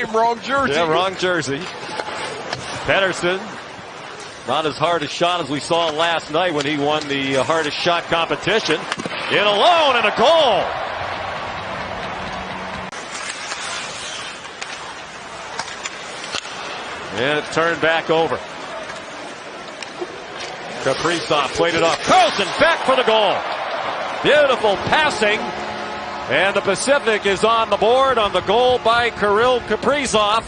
team, wrong jersey. Yeah, wrong jersey. Pettersson, not as hard a shot as we saw last night when he won the hardest shot competition. In alone and a goal. And it's turned back over. Kaprizov played it off. Carlson back for the goal. Beautiful passing. And the Pacific is on the board on the goal by Kirill Kaprizov.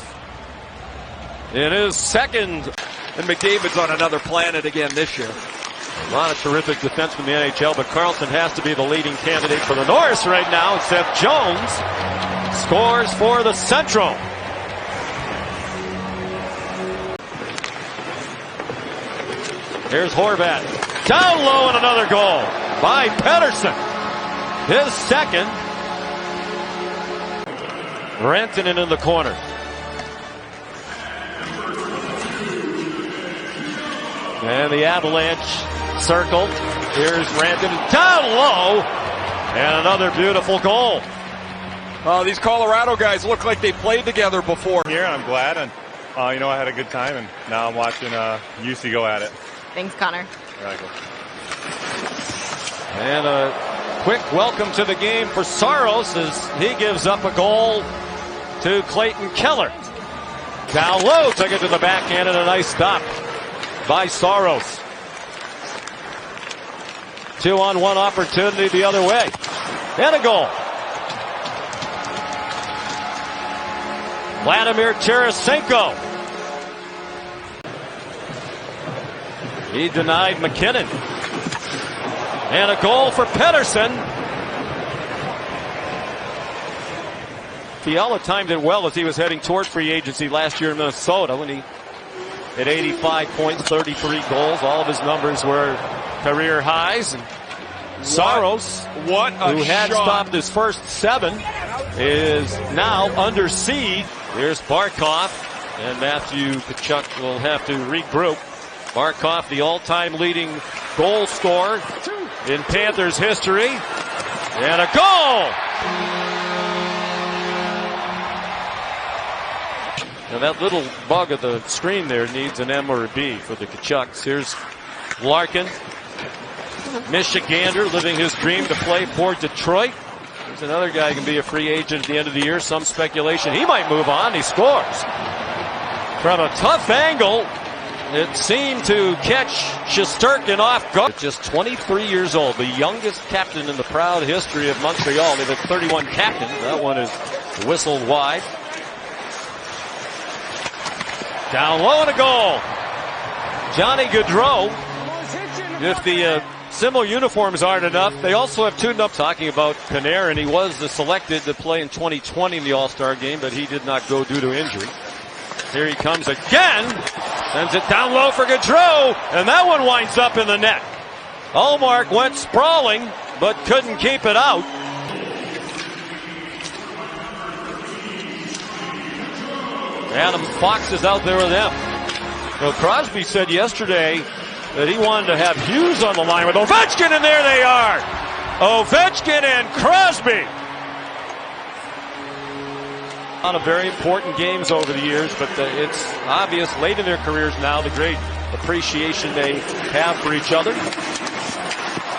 In his second. And McDavid's on another planet again this year. A lot of terrific defense from the NHL, but Carlson has to be the leading candidate for the Norris right now. Seth Jones scores for the Central. Here's Horvat. Down low and another goal by Pettersson. His second. Rantanen in the corner. And the Avalanche circled. Here's Rantanen down low. And another beautiful goal. These Colorado guys look like they played together before. Here, I'm glad, and I had a good time, and now I'm watching UC go at it. Thanks, Connor. And a quick welcome to the game for Saros as he gives up a goal to Clayton Keller. Down low, took it to the backhand, and a nice stop by Saros. 2-on-1 opportunity the other way. And a goal. Vladimir Tarasenko. He denied McKinnon. And a goal for Pettersson. Fiala timed it well as he was heading toward free agency last year in Minnesota when he hit 85 points, 33 goals. All of his numbers were career highs. And Saros, who had stopped his first 7, is now under siege. Here's Barkov, and Matthew Tkachuk will have to regroup. Barkov, the all-time leading goal scorer in Panthers history. And a goal! Now that little bug of the screen there needs an M or a B for the Tkachuks. Here's Larkin. Michigander living his dream to play for Detroit. There's another guy who can be a free agent at the end of the year. Some speculation he might move on. He scores. From a tough angle, it seemed to catch Shesterkin off guard. Just 23 years old, the youngest captain in the proud history of Montreal. They've had 31 captains. That one is whistled wide. Down low and a goal. Johnny Gaudreau. If the similar uniforms aren't enough, they also have tuned up. Talking about Panarin, he was selected to play in 2020 in the All-Star game, but he did not go due to injury. Here he comes again. Sends it down low for Gaudreau, and that one winds up in the net. Ullmark went sprawling, but couldn't keep it out. Adam Fox is out there with them. Well, Crosby said yesterday that he wanted to have Hughes on the line with Ovechkin, and there they are. Ovechkin and Crosby. A lot of very important games over the years, but it's obvious late in their careers now the great appreciation they have for each other.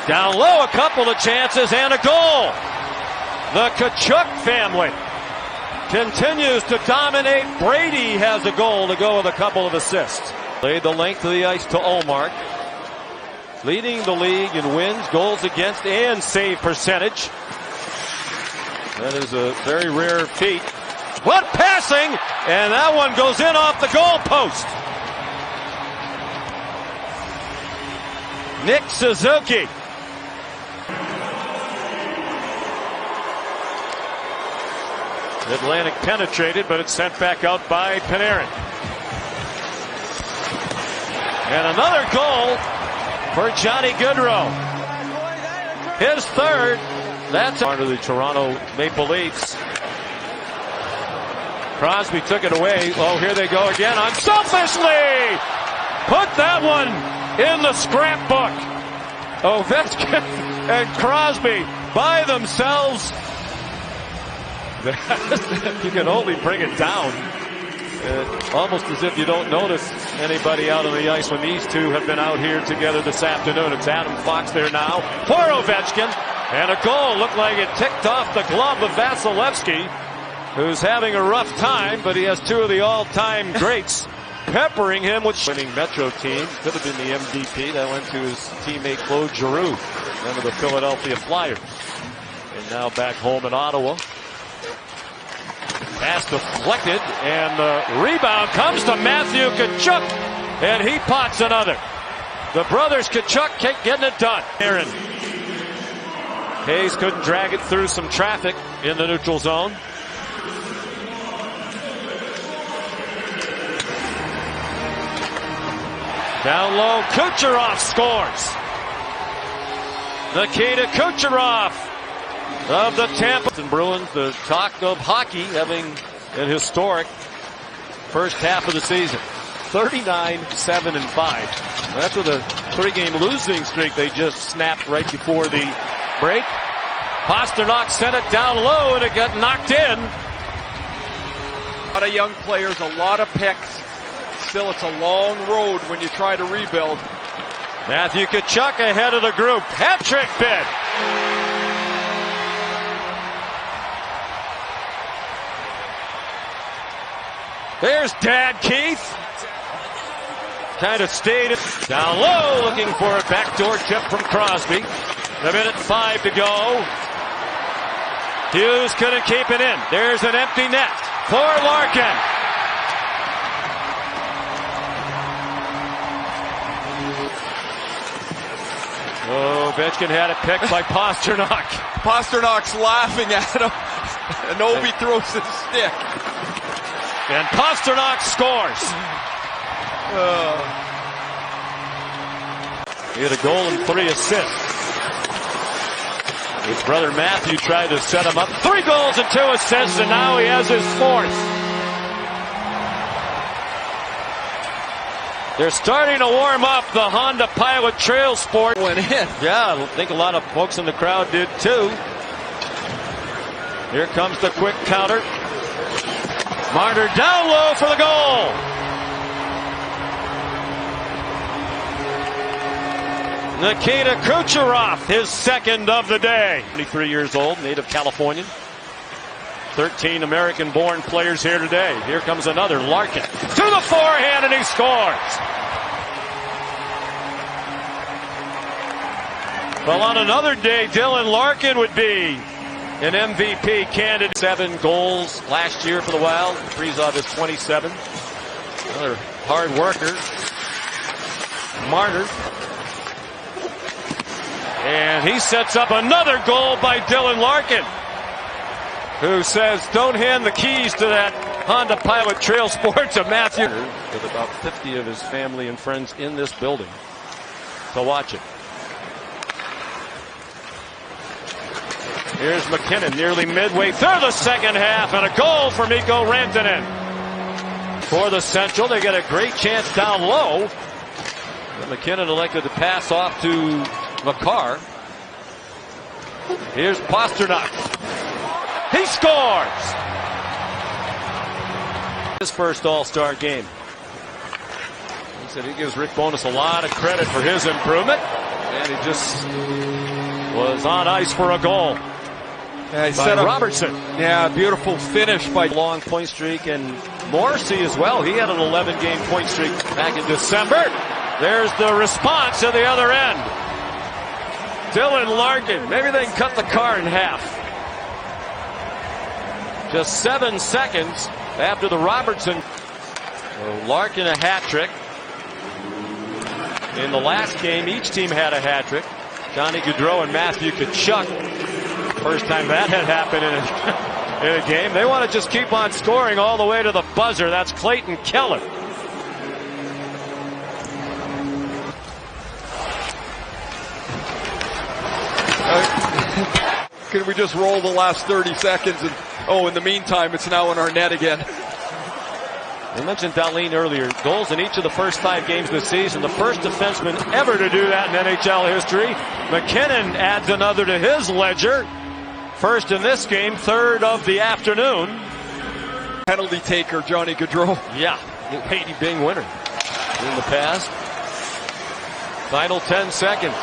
Down low, a couple of chances and a goal. The Tkachuk family continues to dominate. Brady has a goal to go with a couple of assists. Played the length of the ice to Ullmark. Leading the league in wins, goals against, and save percentage. That is a very rare feat. What passing! And that one goes in off the goal post. Nick Suzuki. Atlantic penetrated, but it's sent back out by Panarin. And another goal for Johnny Gaudreau. His third. That's part of the Toronto Maple Leafs. Crosby took it away. Oh, here they go again. Unselfishly! Put that one in the scrapbook. Ovechkin and Crosby by themselves. You can only bring it down. Almost as if you don't notice anybody out on the ice when these two have been out here together this afternoon. It's Adam Fox there now for Ovechkin. And a goal looked like it ticked off the glove of Vasilevsky, who's having a rough time, but he has two of the all-time greats peppering him with winning Metro team. Could have been the MVP. That went to his teammate Claude Giroux, one of the Philadelphia Flyers. And now back home in Ottawa. Pass deflected, and the rebound comes to Matthew Tkachuk, and he pots another. The brothers Tkachuk keep getting it done. Aaron Hayes couldn't drag it through some traffic in the neutral zone. Down low, Kucherov scores. Nikita Kucherov of the Tampa Bruins. The talk of hockey having an historic first half of the season. 39-7-5. That's with a 3-game losing streak they just snapped right before the break. Pasternak sent it down low and it got knocked in. A lot of young players, a lot of picks. Still, it's a long road when you try to rebuild. Matthew Tkachuk ahead of the group. Hat-trick bid. There's Dad Keith. Kind of stayed down low, looking for a backdoor tip from Crosby. A minute 5 to go. Hughes couldn't keep it in. There's an empty net for Larkin. Oh, Ovechkin had it picked by Pasternak. Pasternak's laughing at him. And Ovi throws his stick. And Pasternak scores. He had a goal and 3 assists. His brother Matthew tried to set him up. 3 goals and 2 assists, and now he has his 4th. They're starting to warm up. The Honda Pilot Trail Sport went in. Yeah, I think a lot of folks in the crowd did too. Here comes the quick counter. Marner down low for the goal. Nikita Kucherov, his second of the day. 23 years old, native Californian. 13 American-born players here today. Here comes another. Larkin to the forehand, and he scores. Well, on another day, Dylan Larkin would be an MVP candidate. 7 goals last year for the Wild. Kaprizov is 27. Another hard worker. Marner. And he sets up another goal by Dylan Larkin, who says, don't hand the keys to that Honda Pilot Trail Sport to Matthew. With about 50 of his family and friends in this building to watch it. Here's McKinnon nearly midway through the second half, and a goal for Mikko Rantanen. For the Central, they get a great chance down low. But McKinnon elected to pass off to Makar. Here's Pasternak. He scores! His first All-Star game. He said he gives Rick Bowness a lot of credit for his improvement, and he just was on ice for a goal. Yeah, he by set up Robertson. Yeah, beautiful finish by long point streak, and Morrissey as well. He had an 11-game point streak back in December. There's the response at the other end. Dylan Larkin. Maybe they can cut the car in half. Just 7 seconds after the Robertson. So Larkin a hat trick. In the last game, each team had a hat trick. Johnny Gaudreau and Matthew Tkachuk. First time that had happened in a game. They want to just keep on scoring all the way to the buzzer. That's Clayton Keller. Can we just roll the last 30 seconds? And in the meantime, it's now in our net again. I mentioned Dahlin earlier. Goals in each of the first 5 games this season. The first defenseman ever to do that in NHL history. McKinnon adds another to his ledger. First in this game, third of the afternoon. Penalty taker, Johnny Gaudreau. Yeah, Haiti Bing winner in the pass. Final 10 seconds.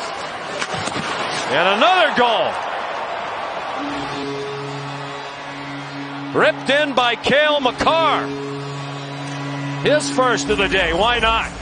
And another goal. Ripped in by Cale Makar. His first of the day. Why not?